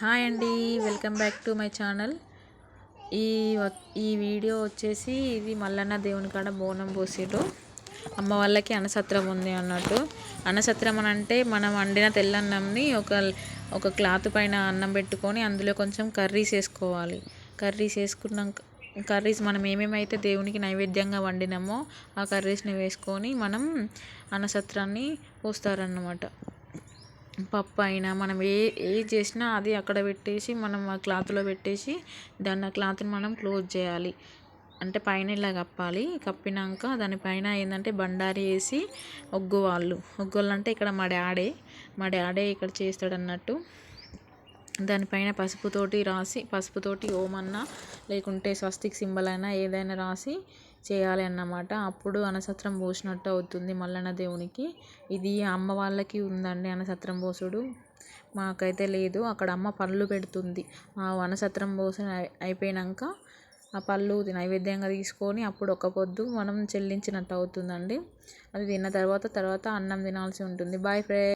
Hi అండి, welcome back to my channel. ఈ ఈ వీడియో వచ్చేసి ఇది మల్లన్న దేవుని కాడ బోనం పోసిరు. అమ్మ వాళ్ళకి అన్నసత్రం ఉంది అన్నట్టు. అన్నసత్రం అని అంటే మనం వండిన తెల్లన్నంని ఒక క్లాత్ పైన అన్నం పెట్టుకొని అందులో కొంచెం కర్రీస్ వేసుకోవాలి. కర్రీస్ మనం ఏమేమైతే దేవునికి నైవేద్యంగా వండినామో ఆ కర్రీస్ని వేసుకొని మనం అన్నసత్రాన్ని పోస్తారన్నమాట. పప్పు అయినా మనం ఏది చేసినా అది అక్కడ పెట్టేసి మనం ఆ క్లాత్లో పెట్టేసి దాన్ని ఆ క్లాత్ని మనం క్లోజ్ చేయాలి. అంటే పైన ఇలా కప్పాలి. కప్పినాక దానిపైన ఏంటంటే బండారి వేసి ఒగ్గు అంటే ఇక్కడ మా డాడే ఇక్కడ చేస్తాడు అన్నట్టు. దానిపైన పసుపుతోటి ఓం అన్నా లేకుంటే స్వస్తిక్ సింబల్ అయినా ఏదైనా రాసి చేయాలి అన్నమాట. అప్పుడు అన్నసత్రం పోసినట్టు అవుతుంది మల్లన్న దేవునికి. ఇది అమ్మ వాళ్ళకి ఉందండి అన్నసత్రం పోసుడు, మాకైతే లేదు. అక్కడ అమ్మ పళ్ళు పెడుతుంది. ఆ అన్నసత్రం పోసి అయిపోయాక ఆ పళ్ళు నైవేద్యంగా తీసుకొని అప్పుడు ఒక పొద్దు మనం చెల్లించినట్టు అవుతుందండి. అది తిన్న తర్వాత అన్నం తినాల్సి ఉంటుంది. Boy friends.